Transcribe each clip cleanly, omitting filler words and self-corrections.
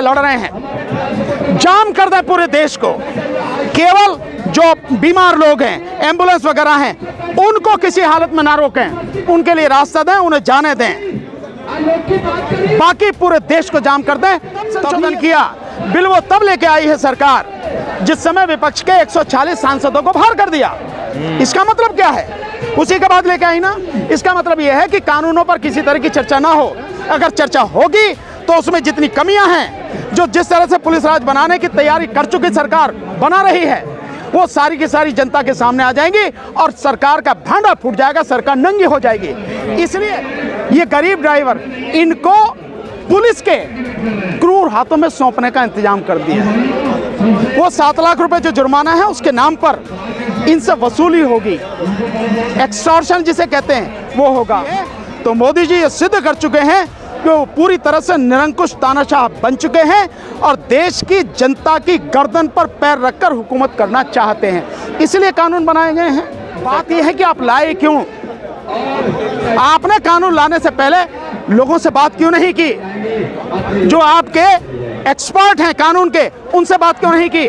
लड़ रहे हैं, जाम कर दें पूरे देश को। केवल जो बीमार लोग हैं, एम्बुलेंस वगैरह हैं, उनको किसी हालत में ना रोकें, उनके लिए रास्ता दें, उन्हें जाने दें। बाकी पूरे देश को जाम कर दें। संशोधन किया बिल वो तब लेके आई है सरकार जिस समय विपक्ष के 140 सांसदों को बाहर कर दिया। इसका मतलब क्या है? उसी के बाद लेके आई ना। इसका मतलब यह है कि कानूनों पर किसी तरह की चर्चा ना हो। अगर चर्चा होगी तो उसमें जितनी कमियां हैं, जो जिस तरह से पुलिस राज बनाने की तैयारी कर चुकी सरकार बना रही है, वो सारी की सारी जनता के सामने आ जाएंगी और सरकार का भांडा फूट जाएगा, सरकार नंगी हो जाएगी। इसलिए ये गरीब ड्राइवर, इनको पुलिस के क्रूर हाथों में सौंपने का इंतजाम कर दिया है। वो 7 लाख रुपए जो जुर्माना है उसके नाम पर इनसे वसूली होगी, एक्सटॉर्शन जिसे कहते हैं वो होगा। तो मोदी जी ये सिद्ध कर चुके हैं कि वो पूरी तरह से निरंकुश तानाशाह बन चुके हैं और देश की जनता की गर्दन पर पैर रखकर हुकूमत करना चाहते हैं। इसलिए कानून बनाए गए हैं। बात यह है कि आप लाए क्यों? आपने कानून लाने से पहले लोगों से बात क्यों नहीं की? जो आपके एक्सपर्ट हैं कानून के, उनसे बात क्यों नहीं की?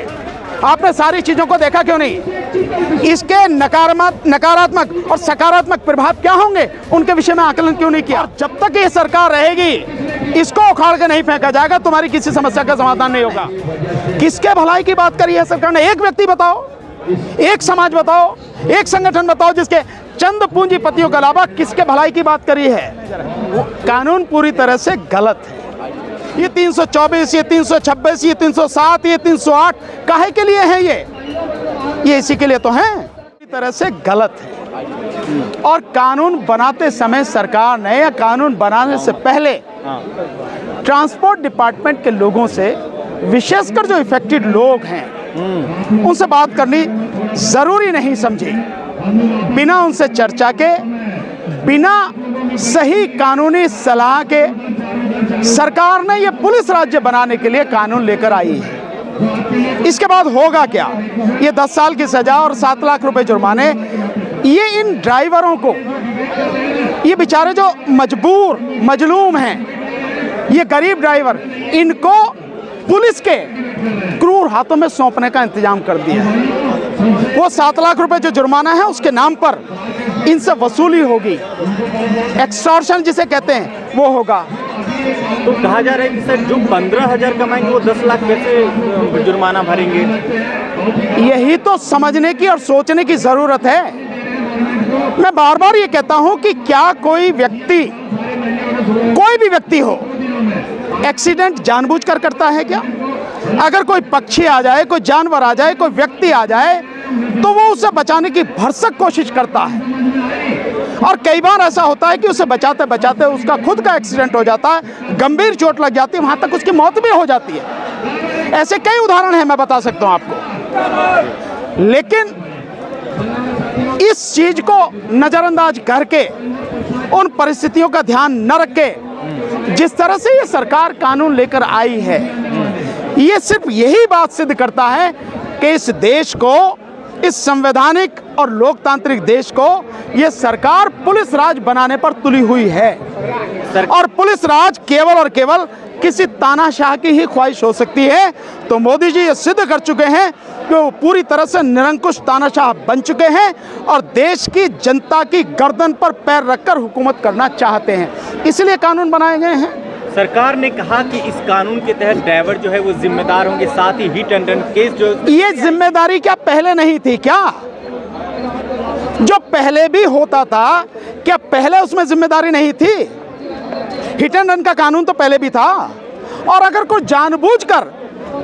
आपने सारी चीजों को देखा क्यों नहीं? इसके नकारात्मक और सकारात्मक प्रभाव क्या होंगे, उनके विषय में आकलन क्यों नहीं किया? जब तक ये सरकार रहेगी, इसको उखाड़ के नहीं फेंका जाएगा, तुम्हारी किसी समस्या का समाधान नहीं होगा। किसके भलाई की बात करी है सरकार ने? एक व्यक्ति बताओ, एक समाज बताओ, एक संगठन बताओ जिसके चंद पूंजीपतियों के अलावा किसके भलाई की बात करी है? कानून पूरी तरह से गलत है। ये 324, ये 326, ये 307, ये 308 काहे के लिए है? ये इसी के लिए तो है। पूरी तरह से गलत है। और कानून बनाते समय सरकार ने, या कानून बनाने से पहले ट्रांसपोर्ट डिपार्टमेंट के लोगों से, विशेषकर जो इफेक्टेड लोग हैं, उनसे बात करनी जरूरी नहीं समझी। बिना उनसे चर्चा के, बिना सही कानूनी सलाह के सरकार ने ये पुलिस राज्य बनाने के लिए कानून लेकर आई है। इसके बाद होगा क्या? ये 10 साल की सजा और 7 लाख रुपए जुर्माने, ये इन ड्राइवरों को, ये बेचारे जो मजबूर मजलूम हैं, ये गरीब ड्राइवर, इनको पुलिस के क्रूर हाथों में सौंपने का इंतजाम कर दिया है। वो 7 लाख रुपए जो जुर्माना है उसके नाम पर इनसे वसूली होगी, एक्सटॉर्शन जिसे कहते हैं वो होगा। तो कहा जा रहा है कि सर जो 15,000 कमाएंगे वो 10 लाख कैसे जुर्माना भरेंगे? यही तो समझने की और सोचने की जरूरत है। मैं बार बार ये कहता हूं कि क्या कोई व्यक्ति, कोई भी व्यक्ति हो, एक्सीडेंट जानबूझकर करता है क्या? अगर कोई पक्षी आ जाए, कोई जानवर आ जाए, कोई व्यक्ति आ जाए, तो वो उसे बचाने की भरसक कोशिश करता है। और कई बार ऐसा होता है कि उसे बचाते बचाते उसका खुद का एक्सीडेंट हो जाता है, गंभीर चोट लग जाती है, वहां तक उसकी मौत भी हो जाती है। ऐसे कई उदाहरण हैं, मैं बता सकता हूं आपको। लेकिन इस चीज को नजरअंदाज करके, उन परिस्थितियों का ध्यान न रख के जिस तरह से ये सरकार कानून लेकर आई है, ये सिर्फ यही बात सिद्ध करता है कि इस देश को, इस संवैधानिक और लोकतांत्रिक देश को, ये सरकार पुलिस राज बनाने पर तुली हुई है। और पुलिस राज केवल और केवल किसी तानाशाह की ही ख्वाहिश हो सकती है। तो मोदी जी ये सिद्ध कर चुके हैं कि वो पूरी तरह से निरंकुश तानाशाह बन चुके हैं और देश की जनता की गर्दन पर पैर रखकर हुकूमत करना चाहते हैं। इसलिए कानून बनाए गए हैं। सरकार ने कहा कि इस कानून के तहत ड्राइवर जो है वो जिम्मेदार होंगे, साथ ही हिट एंड रन केस जो, ये जिम्मेदारी क्या पहले नहीं थी क्या? जो पहले भी होता था, क्या पहले उसमें जिम्मेदारी नहीं थी? हिट एंड रन का कानून तो पहले भी था। और अगर कोई जानबूझकर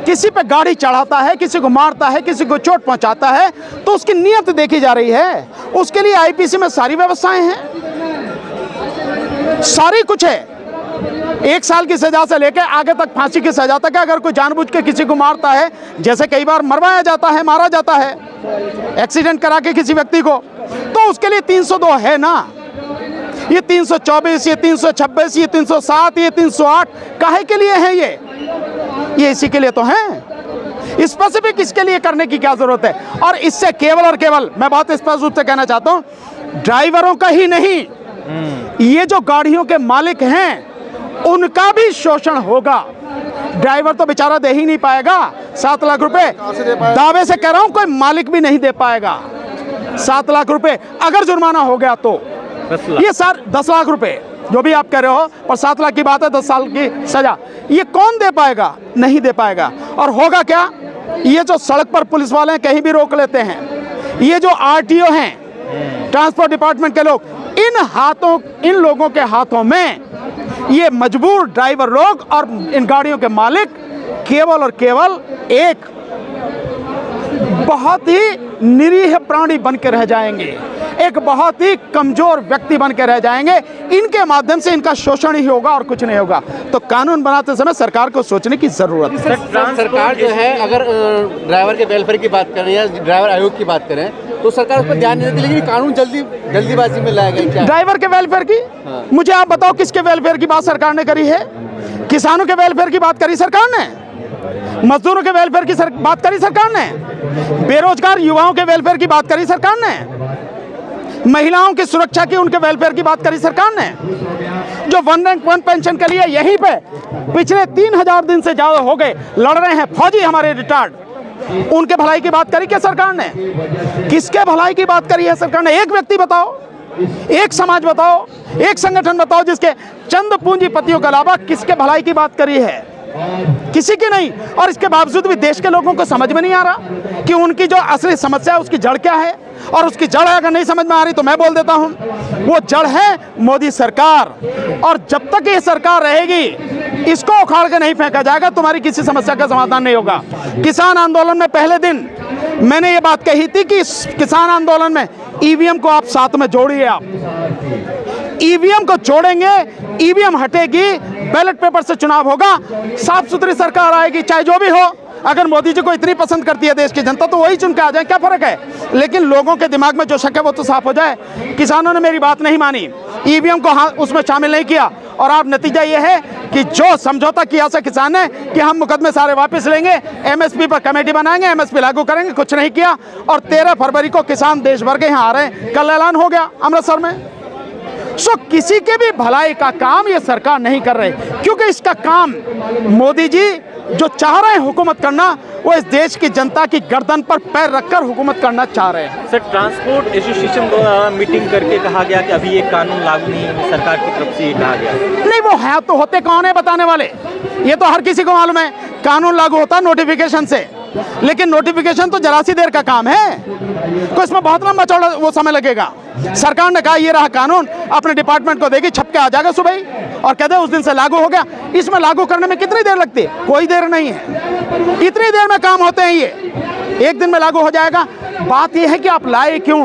किसी पे गाड़ी चढ़ाता है, किसी को मारता है, किसी को चोट पहुंचाता है, तो उसकी नीयत देखी जा रही है। उसके लिए आईपीसी में सारी व्यवस्थाएं हैं, सारी कुछ है। 1 साल की सजा से लेकर आगे तक फांसी की सजा तक। अगर कोई जानबूझ के किसी को मारता है, जैसे कई बार मरवाया जाता है, मारा जाता है एक्सीडेंट करा के किसी व्यक्ति को, तो उसके लिए 302 है ना। ये 324, ये 326, ये 307, ये 308 काहे के लिए है? ये इसी के लिए तो है। स्पेसिफिक इसके लिए करने की क्या जरूरत है? और इससे केवल और केवल, मैं बहुत स्पष्ट रूप से कहना चाहता हूं, ड्राइवरों का ही नहीं, ये जो गाड़ियों के मालिक हैं उनका भी शोषण होगा। ड्राइवर तो बेचारा दे ही नहीं पाएगा 7 लाख रुपए, दावे से कह रहा हूं कोई मालिक भी नहीं दे पाएगा 7 लाख रुपए अगर जुर्माना हो गया तो। 10 लाख। ये सर 10 लाख रुपए जो भी आप कह रहे हो, पर 7 लाख की बात है, 10 साल की सजा, ये कौन दे पाएगा? नहीं दे पाएगा। और होगा क्या? ये जो सड़क पर पुलिस वाले हैं कहीं भी रोक लेते हैं, ये जो आरटीओ हैं, ट्रांसपोर्ट डिपार्टमेंट के लोग, इन लोगों के हाथों में ये मजबूर ड्राइवर लोग और इन गाड़ियों के मालिक केवल और केवल एक बहुत ही निरीह प्राणी बन के रह जाएंगे, एक बहुत ही कमजोर व्यक्ति बन के रह जाएंगे। इनके माध्यम से इनका शोषण ही होगा और कुछ नहीं होगा। तो कानून बनाते समय सरकार को सोचने की जरूरत है। सरकार जो है, अगर ड्राइवर के वेलफेयर की बात करें या ड्राइवर आयोग की बात करें तो सरकार उस पर ध्यान नहीं देती, लेकिन कानून जल्दीबाजी में लाया गया। क्या ड्राइवर के वेलफेयर की? मुझे आप बताओ किसके वेलफेयर की बात सरकार ने करी है? किसानों के वेलफेयर की बात करी सरकार ने? मजदूरों के वेलफेयर की बात करी सरकार ने? बेरोजगार युवाओं के वेलफेयर की बात करी सरकार ने? महिलाओं की सुरक्षा की, उनके वेलफेयर की बात करी सरकार ने? जो 1 रैंक 1 पेंशन के लिए यहीं पे पिछले 3000 दिन से ज्यादा हो गए लड़ रहे हैं फौजी हमारे रिटायर्ड, उनके भलाई की बात करी क्या सरकार ने? किसके भलाई की बात करी है सरकार ने? एक व्यक्ति बताओ, एक समाज बताओ, एक संगठन बताओ जिसके चंद पूंजीपतियों के अलावा किसके भलाई की बात करी है? किसी की नहीं। और इसके बावजूद भी देश के लोगों को समझ में नहीं आ रहा कि उनकी जो असली समस्या है उसकी जड़ क्या है। और उसकी जड़ अगर नहीं समझ में आ रही तो मैं बोल देता हूं, वो जड़ है मोदी सरकार। और जब तक ये सरकार रहेगी, इसको उखाड़ के नहीं फेंका जाएगा, तुम्हारी किसी समस्या का समाधान नहीं होगा। किसान आंदोलन में पहले दिन मैंने ये बात कही थी कि किसान आंदोलन में ईवीएम को आप साथ में जोड़िए। आप ईवीएम को जोड़ेंगे, ईवीएम हटेगी, बैलेट पेपर से चुनाव होगा, साफ सुथरी सरकार आएगी, चाहे जो भी हो। अगर मोदी जी को इतनी पसंद करती है देश की जनता तो वही चुन के आ जाए, क्या फर्क है? लेकिन लोगों के दिमाग में जो शक है वो तो साफ हो जाए। किसानों ने मेरी बात नहीं मानी, ईवीएम को उसमें शामिल नहीं किया, और अब नतीजा ये है कि जो समझौता किया से किसान ने कि हम मुकदमे सारे वापस लेंगे, एमएसपी पर कमेटी बनाएंगे, एमएसपी लागू करेंगे, कुछ नहीं किया। और 13 फरवरी को किसान देश भर के यहाँ आ रहे हैं, कल ऐलान हो गया अमृतसर में। किसी के भी भलाई का काम ये सरकार नहीं कर रही, क्योंकि इसका काम मोदी जी जो चाह रहे हैं हुकूमत करना, वो इस देश की जनता की गर्दन पर पैर रखकर हुकूमत करना चाह रहे हैं। सर, ट्रांसपोर्ट एसोसिएशन द्वारा मीटिंग करके कहा गया कि अभी ये कानून लागू नहीं है, सरकार की तरफ से ये कहा गया। नहीं, वो है तो होते कौन है बताने वाले? ये तो हर किसी को मालूम है, कानून लागू होता नोटिफिकेशन से, लेकिन नोटिफिकेशन तो जरा सी देर का काम है, तो इसमें बहुत लंबा चौड़ा वो समय लगेगा। सरकार ने कहा ये रहा कानून, अपने डिपार्टमेंट को देगी, छप के आ जाएगा सुबह ही और कहते हैं उस दिन से लागू हो गया। इसमें लागू करने में कितनी देर लगती है? कोई देर नहीं है, इतनी देर में काम होते हैं, ये एक दिन में लागू हो जाएगा। बात यह है कि आप लाए क्यों?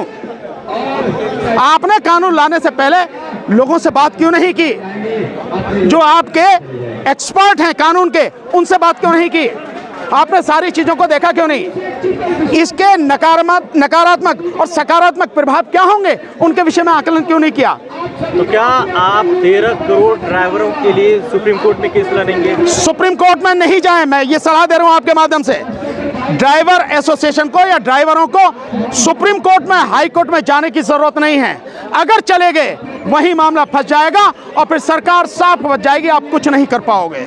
आपने कानून लाने से पहले लोगों से बात क्यों नहीं की? जो आपके एक्सपर्ट हैं कानून के, उनसे बात क्यों नहीं की? आपने सारी चीजों को देखा क्यों नहीं? इसके नकारात्मक और सकारात्मक प्रभाव क्या होंगे, उनके विषय में आकलन क्यों नहीं किया? तो क्या आप 13 करोड़ ड्राइवरों के लिए सुप्रीम कोर्ट में केस लड़ेंगे? सुप्रीम कोर्ट में नहीं जाए, मैं ये सलाह दे रहा हूं आपके माध्यम से। ड्राइवर एसोसिएशन को या ड्राइवरों को सुप्रीम कोर्ट में, हाई कोर्ट में जाने की जरूरत नहीं है। अगर चले गए वही मामला फंस जाएगा और फिर सरकार साफ बच जाएगी, आप कुछ नहीं कर पाओगे।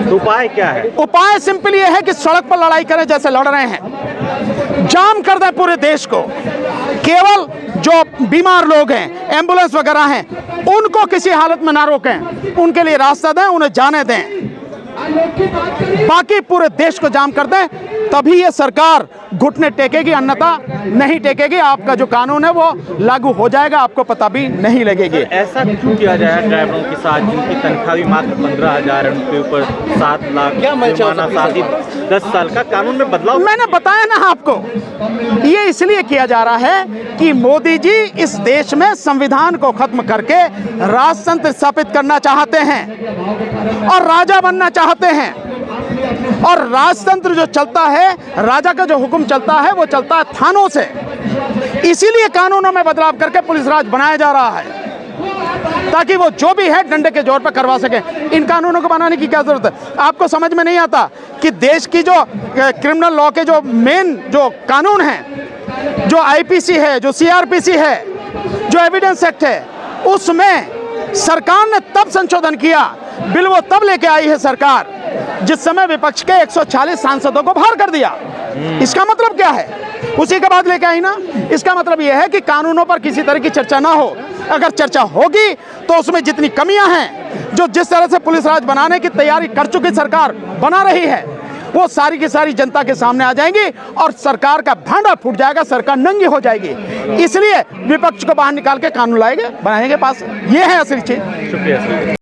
तो उपाय क्या है? उपाय सिंपल ये है कि सड़क पर लड़ाई करें जैसे लड़ रहे हैं, जाम कर दें पूरे देश को। केवल जो बीमार लोग हैं, एम्बुलेंस वगैरह हैं, उनको किसी हालत में ना रोकें, उनके लिए रास्ता दें, उन्हें जाने दें। बाकी पूरे देश को जाम कर दें, तभी ये सरकार घुटने टेकेगी, अन्यथा नहीं टेकेगी। आपका जो कानून है वो लागू हो जाएगा, आपको पता भी नहीं लगेगी। ऐसा क्यों किया जाए ड्राइवरों के साथ जिनकी तनख्वाह भी मात्र 15,000 है, उनके ऊपर 7 लाख जुर्माना, 10 साल का कानून में बदलाव? मैंने बताया ना आपको, ये इसलिए किया जा रहा है कि मोदी जी इस देश में संविधान को खत्म करके राजतंत्र स्थापित करना चाहते हैं और राजा बनना चाहते हैं। और राजतंत्र जो चलता है, राजा का जो हुक्म चलता है, वो चलता है थानों से। इसीलिए कानूनों में बदलाव करके पुलिस राज बनाया जा रहा है, ताकि वो जो भी है डंडे के जोर पर करवा सके। इन कानूनों को बनाने की क्या जरूरत है? आपको समझ में नहीं आता कि देश की जो क्रिमिनल लॉ के जो मेन जो कानून है, जो आईपीसी है, जो सीआरपीसी है, जो एविडेंस एक्ट है, उसमें सरकार ने तब संशोधन किया, बिल वो तब लेके आई है सरकार जिस समय विपक्ष के 140 सांसदों को बाहर कर दिया। इसका मतलब क्या है? उसी के बाद लेके आई ना। इसका मतलब यह है कि कानूनों पर किसी तरह की चर्चा ना हो। अगर चर्चा होगी तो उसमें जितनी कमियां हैं, जो जिस तरह से पुलिस राज बनाने की तैयारी कर चुकी सरकार बना रही है, वो सारी की सारी जनता के सामने आ जाएंगी और सरकार का भांडा फूट जाएगा, सरकार नंगी हो जाएगी। इसलिए विपक्ष को बाहर निकाल के कानून लाएंगे, बनाएंगे पास। ये है असली चीज। शुक्रिया।